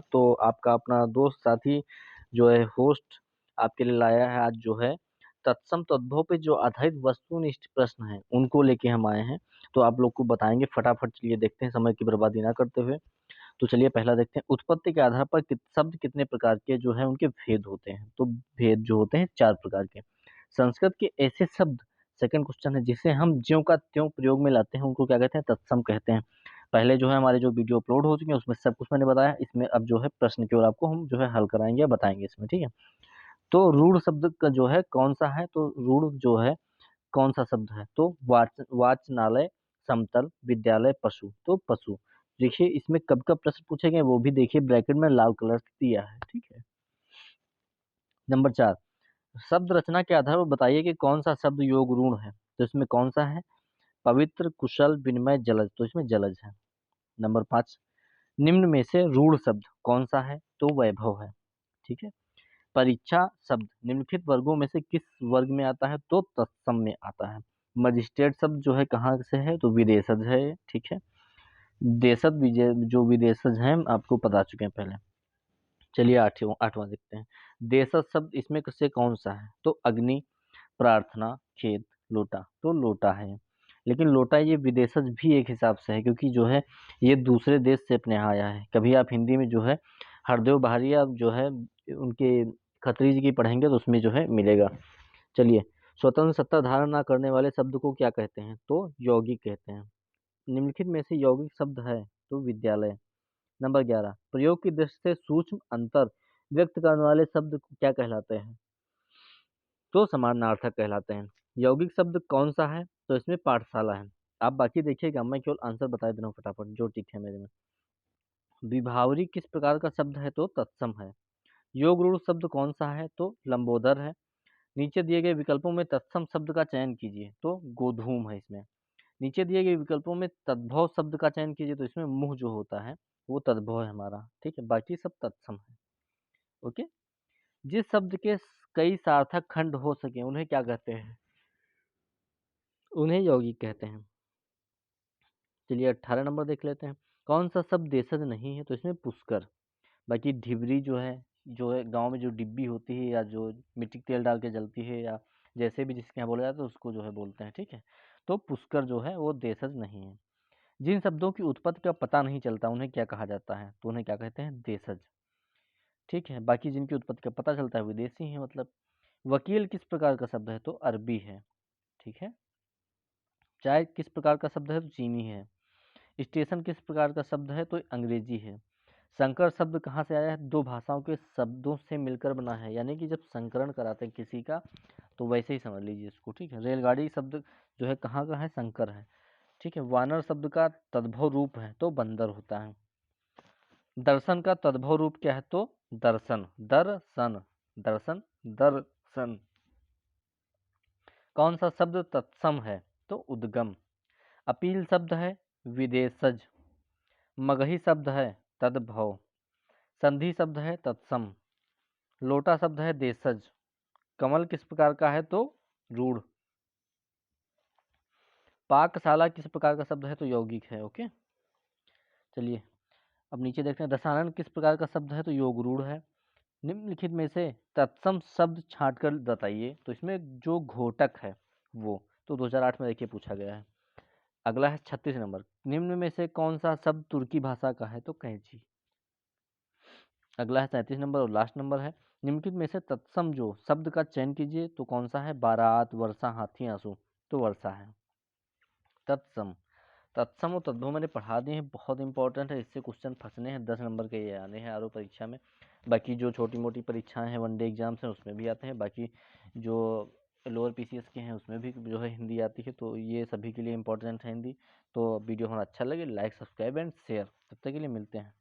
तो आपका अपना दोस्त साथी जो है होस्ट आपके लिए लाया है आज जो है तत्सम तद्भव पे जो आधारित वस्तुनिष्ठ प्रश्न हैं उनको लेके हम आए हैं। तो आप लोग को बताएंगे फटाफट। चलिए देखते हैं समय की बर्बादी ना करते हुए। तो चलिए पहला देखते हैं उत्पत्ति के आधार पर शब्द कितने प्रकार के जो है उनके भेद होते हैं। तो भेद जो होते हैं 4 प्रकार के। संस्कृत के ऐसे शब्द, सेकंड क्वेश्चन है, जिसे हम ज्यों का त्यों प्रयोग में लाते हैं उनको क्या कहते हैं? तत्सम कहते हैं। पहले जो है हमारे जो वीडियो अपलोड हो चुके हैं उसमें सब कुछ मैंने बताया। इसमें अब जो है प्रश्न केवल आपको हम जो है हल कराएंगे या बताएंगे इसमें, ठीक है। तो रूढ़ शब्द का जो है कौन सा है? तो रूढ़ जो है कौन सा शब्द है? तो वाचनालय, समतल, विद्यालय, पशु। तो पशु। देखिए इसमें कब कब प्रश्न पूछे गए वो भी देखिए, ब्रैकेट में लाल कलर से दिया है, ठीक है। नंबर 4, शब्द रचना के आधार पर बताइए कि कौन सा शब्द योग ऋण है। तो इसमें कौन सा है? पवित्र, कुशल, विनिमय, जलज। तो इसमें जलज है। नंबर 5, निम्न में से रूढ़ शब्द कौन सा है? तो वैभव है, ठीक है। परीक्षा शब्द निम्नलिखित वर्गों में से किस वर्ग में आता है? तो तत्सम में आता है। मजिस्ट्रेट शब्द जो है कहाँ से है? तो विदेशज है, ठीक है। देशज जो विदेशज हैं आपको बता चुके हैं पहले। चलिए आठवां आठवां देखते हैं। देशज शब्द इसमें से कौन सा है? तो अग्नि, प्रार्थना, खेत, लोटा। तो लोटा है। लेकिन लोटा ये विदेशज भी एक हिसाब से है, क्योंकि जो है ये दूसरे देश से अपने यहाँ आया है। कभी आप हिंदी में जो है हरदेव बहारिया जो है उनके खत्री जी की पढ़ेंगे तो उसमें जो है मिलेगा। चलिए, स्वतंत्र सत्ता धारण न करने वाले शब्द को क्या कहते हैं? तो यौगिक कहते हैं। निम्नलिखित में से यौगिक शब्द है? तो विद्यालय। नंबर 11, प्रयोग की दृष्टि से सूक्ष्म अंतर व्यक्त करने वाले शब्द को क्या कहलाते हैं? तो समानार्थक कहलाते हैं। यौगिक शब्द कौन सा है? तो इसमें पाठशाला है। आप बाकी देखिएगा, मैं केवल आंसर बता दे रहा हूँ फटाफट जो टिक है मेरे में। विभावरी किस प्रकार का शब्द है? तो तत्सम है। योग रूढ़ शब्द कौन सा है? तो लंबोदर है। नीचे दिए गए विकल्पों में तत्सम शब्द का चयन कीजिए। तो गोधूम है इसमें। नीचे दिए गए विकल्पों में तद्भव शब्द का चयन कीजिए। तो इसमें मुंह जो होता है वो तद्भव है हमारा, ठीक है। बाकी सब तत्सम है, ओके। जिस शब्द के कई सार्थक खंड हो सके उन्हें क्या कहते हैं? उन्हें यौगिक कहते हैं। चलिए 18 नंबर देख लेते हैं। कौन सा शब्द देशज नहीं है? तो इसमें पुष्कर। बाकी ढिबरी जो है गांव में जो डिब्बी होती है या जो मिट्टी का तेल डाल के जलती है या जैसे भी जिसके यहाँ बोला जाता है उसको जो है बोलते हैं, ठीक है। तो पुष्कर जो है वो देशज नहीं है। जिन शब्दों की उत्पत्ति का पता नहीं चलता उन्हें क्या कहा जाता है? तो उन्हें क्या कहते हैं? देशज, ठीक है। बाकी जिनकी उत्पत्ति का पता चलता है विदेशी है मतलब। वकील किस प्रकार का शब्द है? तो अरबी है, ठीक है। चाय किस प्रकार का शब्द है? तो चीनी है। स्टेशन किस प्रकार का शब्द है? तो अंग्रेजी है। संकर शब्द कहाँ से आया है? दो भाषाओं के शब्दों से मिलकर बना है, यानी कि जब संकरण कराते हैं किसी का तो वैसे ही समझ लीजिए इसको, ठीक है। रेलगाड़ी शब्द जो है कहाँ का है? संकर है, ठीक है। वानर शब्द का तद्भव रूप है तो बंदर होता है। दर्शन का तद्भव रूप क्या है? तो दर्शन, दर्शन, दर्शन, दर्शन। कौन सा शब्द तत्सम है? तो उद्गम। अपील शब्द है विदेशज। मगही शब्द है तद्भव। संधि शब्द है तत्सम। लोटा शब्द है देशज। कमल किस प्रकार का है? तो रूढ़। पाकशाला किस प्रकार का शब्द है? तो यौगिक है, ओके। चलिए अब नीचे देखते हैं। दशानन किस प्रकार का शब्द है? तो योग रूढ़ है। निम्नलिखित में से तत्सम शब्द छांट कर बताइए। तो इसमें जो घोटक है वो तो 2008 में देखिए पूछा गया है। अगला है 36 नंबर। निम्न में से कौन सा शब्द तुर्की भाषा का है? तो कैंची। अगला है 37 नंबर और लास्ट नंबर है। निम्नलिखित में से तत्सम जो शब्द का चयन कीजिए। तो कौन सा है? बारात, वर्षा, हाथी, आंसू। तो वर्षा है। तत्सम, तत्सम और तद्भव मैंने पढ़ा दिए हैं, बहुत इंपॉर्टेंट है। इससे क्वेश्चन फंसने हैं, 10 नंबर के ये आने हैं आरो परीक्षा में। बाकी जो छोटी मोटी परीक्षाएं हैं वनडे एग्जाम्स हैं उसमें भी आते हैं। बाकी जो लोअर पीसीएस के हैं उसमें भी जो है हिंदी आती है। तो ये सभी के लिए इंपॉर्टेंट है हिंदी। तो वीडियो हमें अच्छा लगे लाइक, सब्सक्राइब एंड शेयर। तब तक के लिए मिलते हैं।